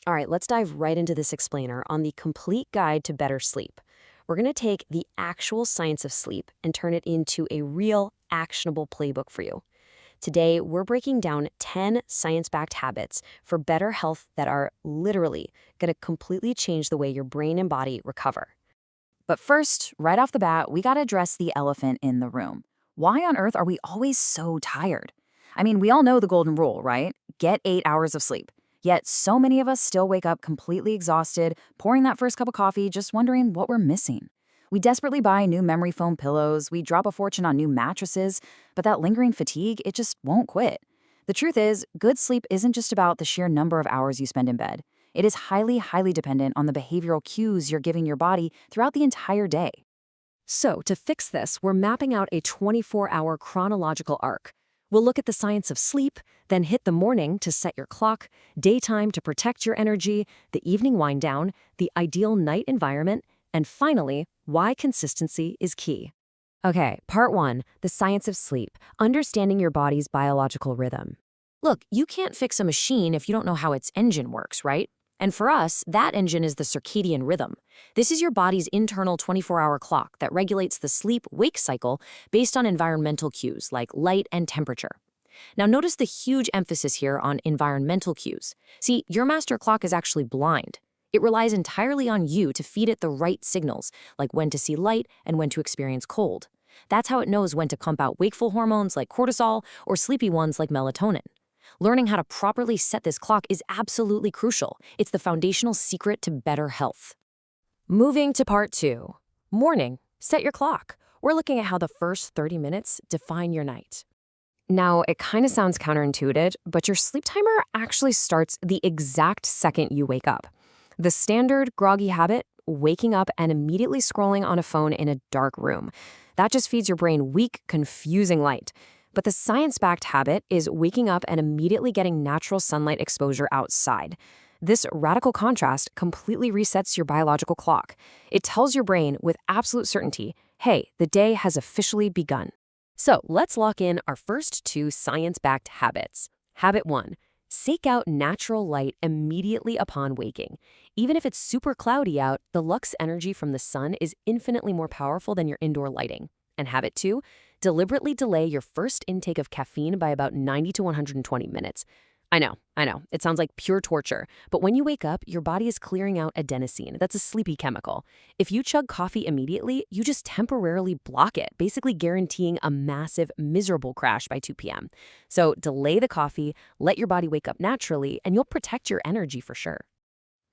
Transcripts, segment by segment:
All right, let's dive right into this explainer on the complete guide to better sleep. We're going to take the actual science of sleep and turn it into a real, actionable playbook for you. Today, we're breaking down 10 science backed habits for better health that are literally going to completely change the way your brain and body recover. But first, right off the bat, we gotta address the elephant in the room. Why on earth are we always so tired? I mean, we all know the golden rule, right? Get 8 hours of sleep. Yet, so many of us still wake up completely exhausted, pouring that first cup of coffee, just wondering what we're missing. We desperately buy new memory foam pillows, we drop a fortune on new mattresses, but that lingering fatigue, it just won't quit. The truth is, good sleep isn't just about the sheer number of hours you spend in bed. It is highly, highly dependent on the behavioral cues you're giving your body throughout the entire day. So, to fix this, we're mapping out a 24-hour chronological arc. We'll look at the science of sleep, then hit the morning to set your clock, daytime to protect your energy, the evening wind down, the ideal night environment, and finally, why consistency is key. Okay, part one, the science of sleep, understanding your body's biological rhythm. Look, you can't fix a machine if you don't know how its engine works, right? And for us, that engine is the circadian rhythm. This is your body's internal 24-hour clock that regulates the sleep-wake cycle based on environmental cues like light and temperature. Now notice the huge emphasis here on environmental cues. See, your master clock is actually blind. It relies entirely on you to feed it the right signals, like when to see light and when to experience cold. That's how it knows when to pump out wakeful hormones like cortisol or sleepy ones like melatonin. Learning how to properly set this clock is absolutely crucial. It's the foundational secret to better health. Moving to part two. Morning. Set your clock. We're looking at how the first 30 minutes define your night. Now, it kind of sounds counterintuitive, but your sleep timer actually starts the exact second you wake up. The standard groggy habit, waking up and immediately scrolling on a phone in a dark room. That just feeds your brain weak, confusing light. But the science-backed habit is waking up and immediately getting natural sunlight exposure outside. This radical contrast completely resets your biological clock. It tells your brain with absolute certainty, hey, the day has officially begun. So let's lock in our first two science-backed habits. Habit one, seek out natural light immediately upon waking. Even if it's super cloudy out, the lux energy from the sun is infinitely more powerful than your indoor lighting. And habit two, deliberately delay your first intake of caffeine by about 90 to 120 minutes. I know, it sounds like pure torture, but when you wake up, your body is clearing out adenosine. That's a sleepy chemical. If you chug coffee immediately, you just temporarily block it, basically guaranteeing a massive, miserable crash by 2 p.m. So delay the coffee, let your body wake up naturally, and you'll protect your energy for sure.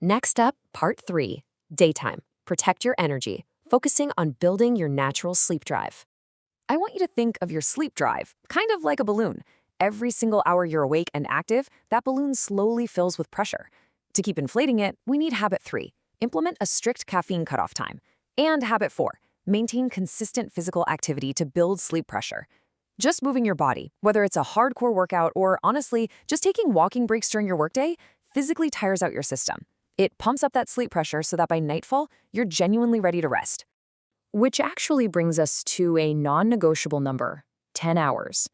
Next up, part three, daytime. Protect your energy, focusing on building your natural sleep drive. I want you to think of your sleep drive, kind of like a balloon. Every single hour you're awake and active, that balloon slowly fills with pressure. To keep inflating it, we need habit three, implement a strict caffeine cutoff time. And habit four, maintain consistent physical activity to build sleep pressure. Just moving your body, whether it's a hardcore workout or honestly, just taking walking breaks during your workday, physically tires out your system. It pumps up that sleep pressure so that by nightfall, you're genuinely ready to rest. Which actually brings us to a non-negotiable number, 10 hours.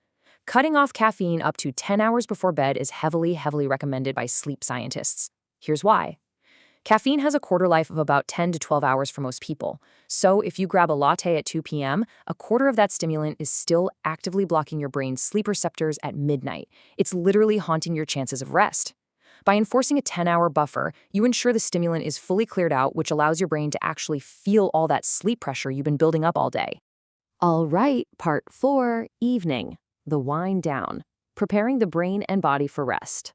Cutting off caffeine up to 10 hours before bed is heavily, heavily recommended by sleep scientists. Here's why. Caffeine has a quarter life of about 10 to 12 hours for most people. So if you grab a latte at 2 p.m., a quarter of that stimulant is still actively blocking your brain's sleep receptors at midnight. It's literally haunting your chances of rest. By enforcing a 10-hour buffer, you ensure the stimulant is fully cleared out, which allows your brain to actually feel all that sleep pressure you've been building up all day. All right, part four, evening. The wind down, preparing the brain and body for rest.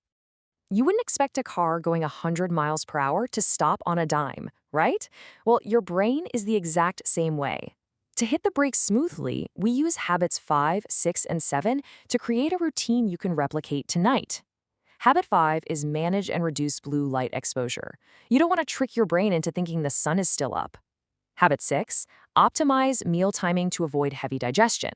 You wouldn't expect a car going 100 miles per hour to stop on a dime, right? Well, your brain is the exact same way. To hit the brakes smoothly, we use habits 5, 6, and 7 to create a routine you can replicate tonight. Habit 5 is manage and reduce blue light exposure. You don't want to trick your brain into thinking the sun is still up. Habit 6, optimize meal timing to avoid heavy digestion.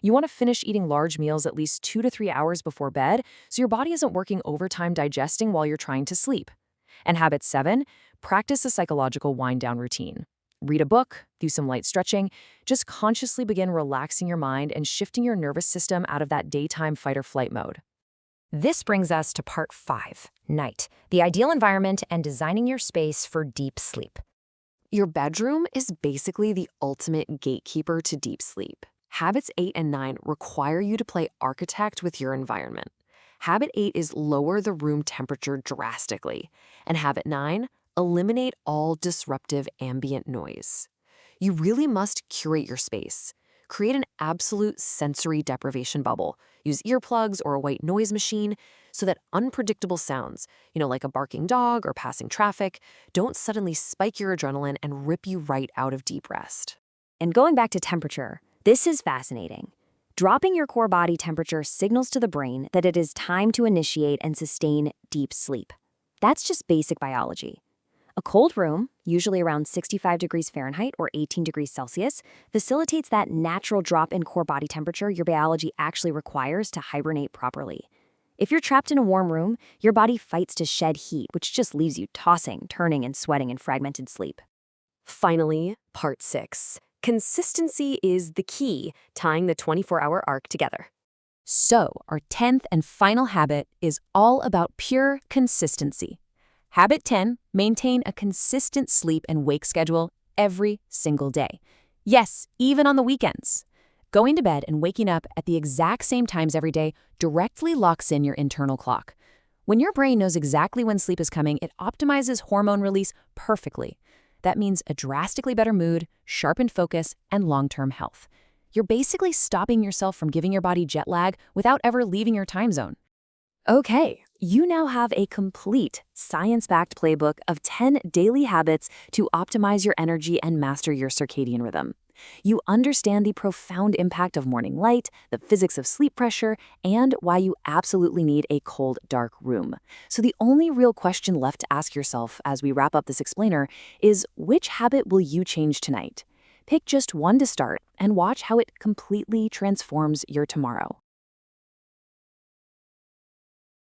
You want to finish eating large meals at least 2 to 3 hours before bed so your body isn't working overtime digesting while you're trying to sleep. And habit 7, practice a psychological wind-down routine. Read a book, do some light stretching, just consciously begin relaxing your mind and shifting your nervous system out of that daytime fight-or-flight mode. This brings us to part 5, night, the ideal environment and designing your space for deep sleep. Your bedroom is basically the ultimate gatekeeper to deep sleep. Habits 8 and 9 require you to play architect with your environment. Habit 8 is lower the room temperature drastically, and habit 9, eliminate all disruptive ambient noise. You really must curate your space. Create an absolute sensory deprivation bubble. Use earplugs or a white noise machine so that unpredictable sounds, like a barking dog or passing traffic, don't suddenly spike your adrenaline and rip you right out of deep rest. And going back to temperature, this is fascinating. Dropping your core body temperature signals to the brain that it is time to initiate and sustain deep sleep. That's just basic biology. A cold room, usually around 65 degrees Fahrenheit or 18 degrees Celsius, facilitates that natural drop in core body temperature your biology actually requires to hibernate properly. If you're trapped in a warm room, your body fights to shed heat, which just leaves you tossing, turning, and sweating in fragmented sleep. Finally, part 6. Consistency is the key, tying the 24-hour arc together. So, our 10th and final habit is all about pure consistency. Habit 10, maintain a consistent sleep and wake schedule every single day. Yes, even on the weekends. Going to bed and waking up at the exact same times every day directly locks in your internal clock. When your brain knows exactly when sleep is coming, it optimizes hormone release perfectly. That means a drastically better mood, sharpened focus, and long-term health. You're basically stopping yourself from giving your body jet lag without ever leaving your time zone. Okay, you now have a complete science-backed playbook of 10 daily habits to optimize your energy and master your circadian rhythm. You understand the profound impact of morning light, the physics of sleep pressure, and why you absolutely need a cold, dark room. So the only real question left to ask yourself as we wrap up this explainer is, which habit will you change tonight? Pick just one to start and watch how it completely transforms your tomorrow.